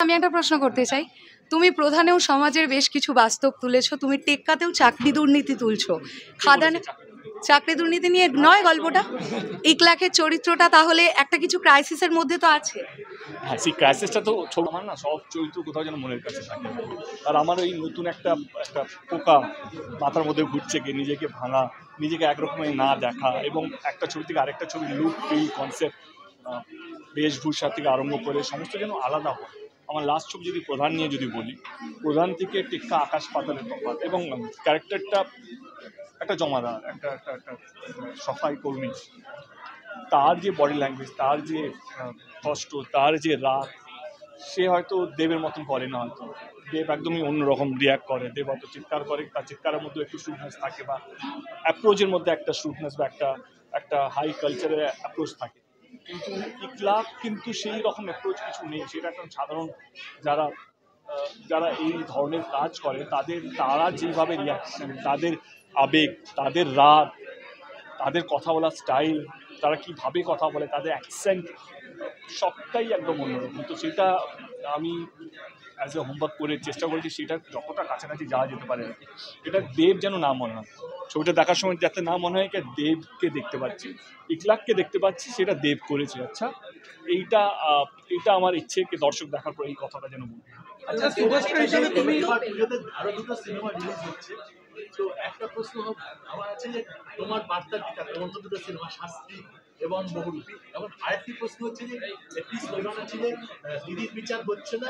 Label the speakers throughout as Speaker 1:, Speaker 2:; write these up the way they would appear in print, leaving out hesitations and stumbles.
Speaker 1: আমি একটা প্রশ্ন করতে চাই, তুমি প্রধানেও সমাজের বেশ কিছু বাস্তব তুলেছো, তুমি টেক্কাতেও চাকরি দুর্নীতি তুলছো। খাদানে চাকরি দুর্নীতি নিয়ে নয় গল্পটা, ইকলাখের চরিত্রটা তাহলে একটা কিছু ক্রাইসিসের মধ্যে তো আছে।
Speaker 2: হ্যাঁ, সেই ক্রাইসিসটা তো আমার না সব চরিত্র কোথাও যেন মনের কাছে থাকে। আর আমার এই নতুন একটা একটা পোকা মাথার মধ্যে ঘুরছে, কি নিজেকে ভাঙা, নিজেকে একরকমের না দেখা, এবং একটা ছবি থেকে আরেকটা ছবি লুক, ফিল, কনসেপ্ট, বেশভূষা থেকে আরম্ভ করে সমস্ত যেন আলাদা হয়। আমার লাস্ট ছবি যদি প্রধান নিয়ে যদি বলি, প্রধান থেকে টেক্কা আকাশ পাতালের তফাৎ, এবং ক্যারেক্টারটা একটা জমাদার, একটা একটা একটা সফাই কর্মী, তার যে বডি ল্যাঙ্গুয়েজ, তার যে কষ্ট, তার যে রাগ, সে হয়তো দেবের মতন করে না। হয়তো দেব একদমই অন্যরকম রিয়াক্ট করে। দেব হয়তো চিৎকার করে, তার চিৎকারের মধ্যে একটু স্টুডনেস থাকে, বা অ্যাপ্রোচের মধ্যে একটা স্টুডনেস বা একটা একটা হাই কালচারের অ্যাপ্রোচ থাকে। কিন্তু ইকলাক কিন্তু সেই রকম অ্যাপ্রোচ কিছু নেই। সেটা একটা সাধারণ যারা যারা এই ধরনের কাজ করে তারা যেভাবে রিয়াকশন, তাদের আবেগ, তাদের রাগ, তাদের কথা বলার স্টাইল, তারা কীভাবে কথা বলে, তাদের অ্যাকসেন্ট, সবটাই একদম অন্যরকম। তো সেটা আমি অ্যাজ এ হোমওয়ার্ক করে চেষ্টা করেছি সেটা যতটা কাছাকাছি যাওয়া যেতে পারে আর কি। এটা দেব যেন না মনে হয়, ছবিটা দেখার সময় যাতে না মনে হয় দেবকে দেখতে পাচ্ছি, ইকলাককে দেখতে পাচ্ছি, সেটা দেব করেছে। আচ্ছা, এইটা আমার ইচ্ছে কি দর্শক দেখার পর এই কথাটা যেন বলবে।
Speaker 3: আচ্ছা, সুপারস্টার হিসেবে তুমি আরো দুটো সিনেমা রিলিজ হচ্ছে, তো একটা প্রশ্ন আমার আছে যে তোমার বার্তা দিটা, তোমার তো দুটো সিনেমা শাস্ত্রী এবং বহুরূপী, এবং আরেকটি প্রশ্ন হচ্ছে যে একটি স্লোগান আছে যে দিদির বিচার হচ্ছে না,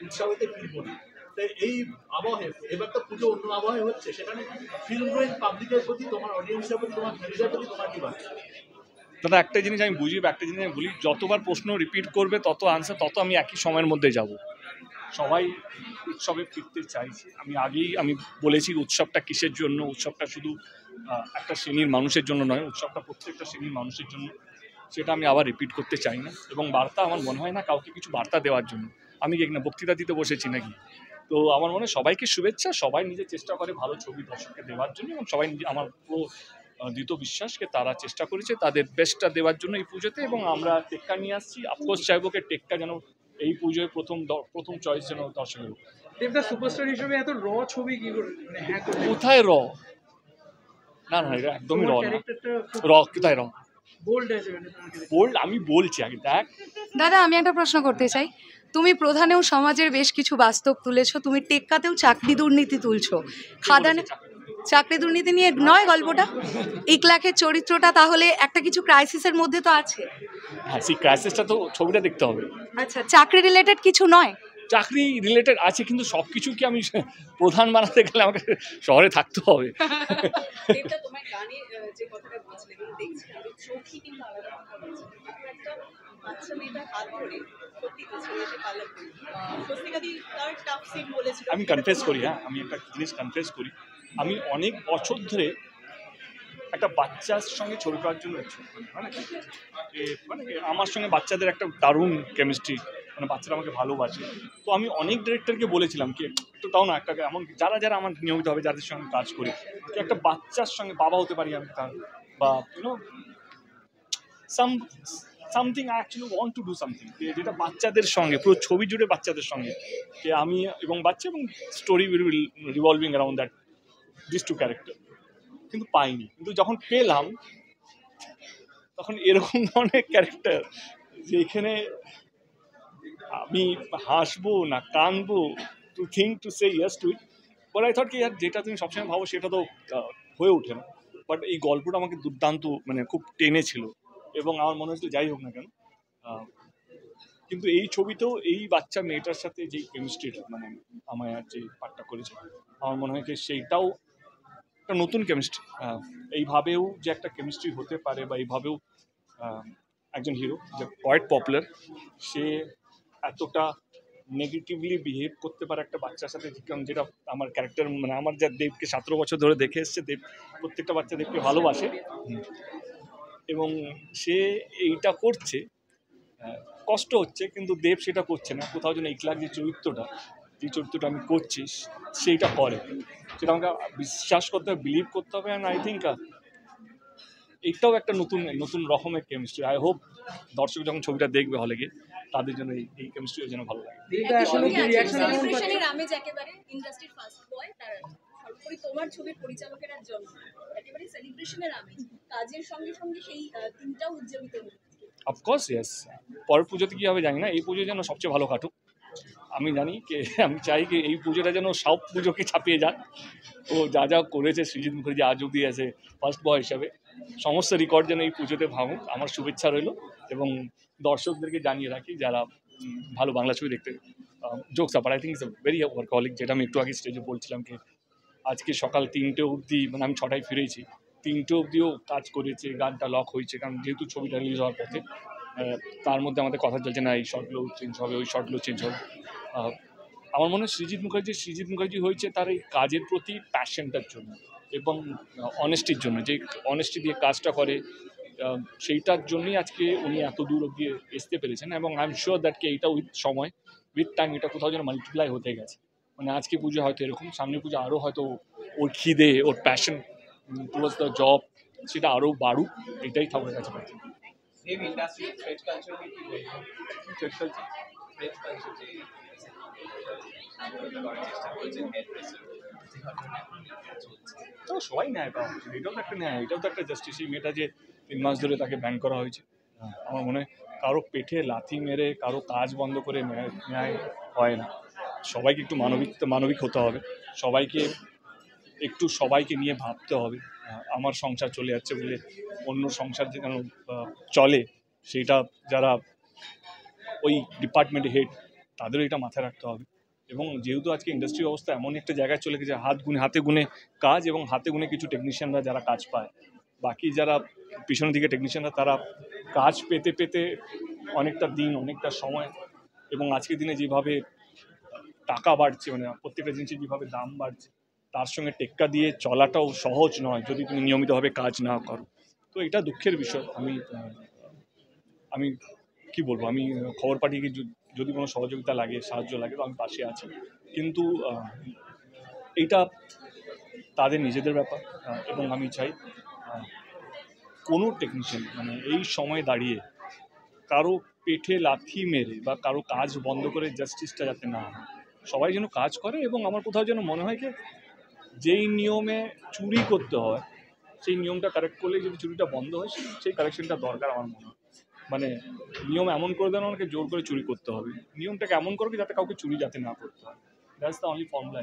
Speaker 3: উৎসবেতে ফিরবো না। তো এই আবহে এবার তো পুজো অন্য আবহে হচ্ছে, সেখানে ফিল্ম গোয়িং পাবলিকের প্রতি, তোমার অডিয়েন্সের প্রতি, তোমার ফ্যামিলির প্রতি তোমার কি বার্তা?
Speaker 2: দাদা, একটা জিনিস আমি বুঝি বা একটা জিনিস আমি বলি, যতবার প্রশ্ন রিপিট করবে তত আনসার তত আমি একই সময়ের মধ্যে যাব। সবাই উৎসবে ফিরতে চাইছে। আমি বলেছি উৎসবটা কিসের জন্য। উৎসবটা শুধু একটা শ্রেণীর মানুষের জন্য নয়, উৎসবটা প্রত্যেকটা শ্রেণীর মানুষের জন্য। সেটা আমি আবার রিপিট করতে চাই না। এবং বার্তা আমার মনে হয় না কাউকে কিছু বার্তা দেওয়ার জন্য। আমি কি না বক্তৃতা দিতে বসেছি নাকি? তো আমার মনে হয় সবাইকে শুভেচ্ছা। সবাই নিজে চেষ্টা করে ভালো ছবি দর্শককে দেওয়ার জন্য, এবং সবাই আমার পুরো দৃঢ় বিশ্বাসকে তারা চেষ্টা করেছে তাদের বেস্টটা দেওয়ার জন্য এই পুজোতে। এবং আমরা টেক্কা নিয়ে আসছি। আফকোর্স চাইবো টেক্কা যেন এই পুজোয় প্রথম চয়েস যেন দর্শকের।
Speaker 4: দেবদা সুপারস্টার হিসেবে এত র ছবি কি করে, মানে হ্যাঁ
Speaker 2: কোথায় র? না না, এটা একদমই র না। র কোথায়? র
Speaker 4: বোল্ড আছে মানে
Speaker 2: বোল্ড আমি বলছি আগে দেখ।
Speaker 1: দাদা, আমি একটা প্রশ্ন করতে চাই, তুমি প্রধানেও সমাজের বেশ কিছু বাস্তব তুলেছো, তুমি টেক্কাতেও চাকরি দুর্নীতি তুলছো। খাদানে চাকরি দুর্নীতি নিয়ে নয় গল্পটা, ইকলাখের চরিত্রটা তাহলে একটা কিছু ক্রাইসিসের মধ্যে তো আছে।
Speaker 2: হ্যাঁ, সেই ক্রাইসিসটা তো ছবিটা দেখতে হবে।
Speaker 1: আচ্ছা, চাকরি রিলেটেড কিছু নয়?
Speaker 2: চাকরি রিলেটেড আছে, কিন্তু সব কিছু কি আমি প্রধান বানাতে গেলে আমাকে শহরে থাকতে হবে।
Speaker 5: তোমার গানে যে কথাটা বলছিলে, দেখছি আমি চোখই কিন্তু আলাদা কথা বলছি। একটা বাচ্চা মেয়েটার হাত ধরে সত্যি তো ছেলেটা পালাম স্বস্তিকাদি তার টাফ সিন বলেছিল।
Speaker 2: আমি কনফেস করি, হ্যাঁ, আমি একটা জিনিস কনফেস করি। আমি অনেক বছর ধরে একটা বাচ্চার সঙ্গে ছবি করার জন্য মানে আমার সঙ্গে বাচ্চাদের একটা দারুণ কেমিস্ট্রি, মানে বাচ্চারা আমাকে ভালোবাসে। তো আমি অনেক ডিরেক্টরকে বলেছিলাম কি তো তাও না, একটা এমন যারা যারা আমার নিয়মিত হবে যাদের সঙ্গে কাজ করি, তো একটা বাচ্চার সঙ্গে বাবা হতে পারি আমি তার, বা something I actually want to do something, যেটা বাচ্চাদের সঙ্গে পুরো ছবি জুড়ে বাচ্চাদের সঙ্গে, যে আমি এবং বাচ্চা, এবং story will revolving around that this two character. কিন্তু পাইনি, কিন্তু যখন পেলাম তখন এরকম ধরনের ক্যারেক্টার যে এখানে আমি হাসবো না কাঁদবো, to think to say yes to it. But I thought কি আর যেটা তুমি সবসময় ভাবো সেটা তো হয়ে ওঠে না। বাট এই গল্পটা আমাকে দুর্দান্ত, মানে খুব টেনেছিল, এবং আমার মনে হচ্ছিল যাই হোক না কেন, কিন্তু এই ছবিতেও এই বাচ্চা মেয়েটার সাথে যেই কেমিস্ট্রিটা, মানে আমায় যে পাঠটা করেছে, আমার মনে হয় কি সেইটাও একটা নতুন কেমিস্ট্রি। এইভাবেও যে একটা কেমিস্ট্রি হতে পারে, বা এইভাবেও একজন হিরো যে কোয়াইট পপুলার, সে এতটা নেগেটিভলি বিহেভ করতে পারে একটা বাচ্চার সাথে, যেটা আমার ক্যারেক্টার, মানে আমার যা দেবকে 17 বছর ধরে দেখে এসছে, দেব প্রত্যেকটা বাচ্চা দেবকে ভালোবাসে, এবং সে এইটা করছে। কষ্ট হচ্ছে, কিন্তু দেব সেটা করছে না। কোথাও যেন ইকলাক যে চরিত্রটা আমি করছি সেইটা করে, সেটা আমাকে বিশ্বাস করতে হবে, বিলিভ করতে হবে। অ্যান্ড আই থিঙ্ক এইটাও একটা নতুন রকমের কেমিস্ট্রি। আই হোপ দর্শক যখন ছবিটা দেখবে হলে গিয়ে তাদের জন্য এই কেমিস্ট্রিও যেন ভালো লাগে।
Speaker 4: দিদিদা এখনো কি রিয়াকশন কেমন পাচ্ছে?
Speaker 5: সেলিব্রেশনের আমেজ একেবারে ইন্ডাস্ট্রির ফার্স্ট বয় তার সর্বোপরি তোমার ছবির পরিচালকের জন্য একেবারে সেলিব্রেশনের আমেজ কাজের সঙ্গে সঙ্গে সেই তিনটাও উদযাপিত হলো।
Speaker 2: অফকোর্স ইয়েস, পরের পুজোতে কী হবে জানি না, এই পুজো যেন সবচেয়ে ভালো কাটুক। আমি জানি কি আমি চাই কি এই পুজোটা যেন সব পুজোকে ছাপিয়ে যাক। ও যা যা করেছে সৃজিত মুখার্জি আজ অব্দি আছে ফার্স্ট বয় হিসাবে, সমস্ত রেকর্ড যেন এই পুজোতে ভাঙুক, আমার শুভেচ্ছা রইল। এবং দর্শকদেরকে জানিয়ে রাখি যারা ভালো বাংলা ছবি দেখতে jokes upper, I think it's very workaholic, যেটা আমি একটু আগে স্টেজে বলছিলাম কি আজকে সকাল 3টে অবধি, মানে আমি 6টায় ফিরেছি, 3টে অবধিও কাজ করেছে, গানটা লক হয়েছে, কারণ যেহেতু ছবিটা রিলিজ হওয়ার পথে তার মধ্যে আমাদের কথা চলছে না এই শর্টগুলো চেঞ্জ হবে, ওই শর্টগুলো চেঞ্জ হবে। আমার মনে হয় সৃজিত মুখার্জি হয়েছে তার এই কাজের প্রতি প্যাশনটার জন্য এবং অনেস্টির জন্য, যে অনেস্টি দিয়ে কাজটা করে সেইটার জন্যই আজকে উনি এত দূর অবধি আসতে পেরেছেন। এবং আই এম শিওর দ্যাট কি এইটা উইথ সময় উইথ টাইম এটা কোথাও যেন মাল্টিপ্লাই হতে গেছে। মানে আজকে পুজো হয়তো এরকম, সামনে পুজো আরও হয়তো ওর খিদে, ওর প্যাশন টুয়ার্ডস দ্য জব সেটা আরও বাড়ুক, এটাই ঠাকুরের কাছে পাচ্ছি।
Speaker 6: সেম ইন্ডাস্ট্রি থ্রেড কালচার কি
Speaker 2: থ্রেড কালচার
Speaker 6: থ্রেড কালচার যে করার চেষ্টা করছেন হেড প্রেসার
Speaker 2: তো সবাই ন্যায় পাওয়া উচিত, এটাও তো একটা ন্যায়, এটাও তো একটা জাস্টিস। এই মেয়েটা যে 3 মাস ধরে তাকে ব্যান করা হয়েছে, আমার মনে হয় কারো পেটে লাথি মেরে কারো কাজ বন্ধ করে ন্যায় হয় না। সবাইকে একটু মানবিক হতে হবে, সবাইকে নিয়ে ভাবতে হবে। আমার সংসার চলে যাচ্ছে বলে অন্য সংসার যেন চলে, সেটা যারা ওই ডিপার্টমেন্টে হেড তাদেরও এটা মাথায় রাখতে হবে। এবং যেহেতু আজকে ইন্ডাস্ট্রি অবস্থা এমন একটা জায়গায় চলে গেছে, হাতে গুনে কাজ এবং হাতে গুনে কিছু টেকনিশিয়ানরা যারা কাজ পায়, বাকি যারা পিছনের দিকে টেকনিশিয়ানরা তারা কাজ পেতে অনেকটা দিন, অনেকটা সময়, এবং আজকের দিনে যেভাবে টাকা বাড়ছে, মানে প্রত্যেকটা জিনিসের যেভাবে দাম বাড়ছে, তার সঙ্গে টেক্কা দিয়ে চলাটাও সহজ নয় যদি তুমি নিয়মিতভাবে কাজ না করো। তো এটা দুঃখের বিষয়। আমি কি বলবো, আমি খবর পাঠিয়ে যদি কোনো সহযোগিতা লাগে, সাহায্য লাগে, তো আমি পাশে আছি। কিন্তু এইটা তাদের নিজেদের ব্যাপার, এবং আমি চাই কোনো টেকনিশিয়ান মানে এই সময় দাঁড়িয়ে কারো পেটে লাথি মেরে বা কারো কাজ বন্ধ করে জাস্টিসটা যাতে না হয়, সবাই যেন কাজ করে। এবং আমার কোথাও যেন মনে হয় কি যেই নিয়মে চুরি করতে হয় সেই নিয়মটা কারেক্ট করলে যদি চুরিটা বন্ধ হয়, সেই কারেকশনটা দরকার আমার মনে হয়। মানে নিয়ম এমন করে দেন আমাকে জোর করে চুরি করতে হবে, নিয়মটাকে এমন করবে যাতে কাউকে চুরি যাতে না করতে হয়। That's the only formula.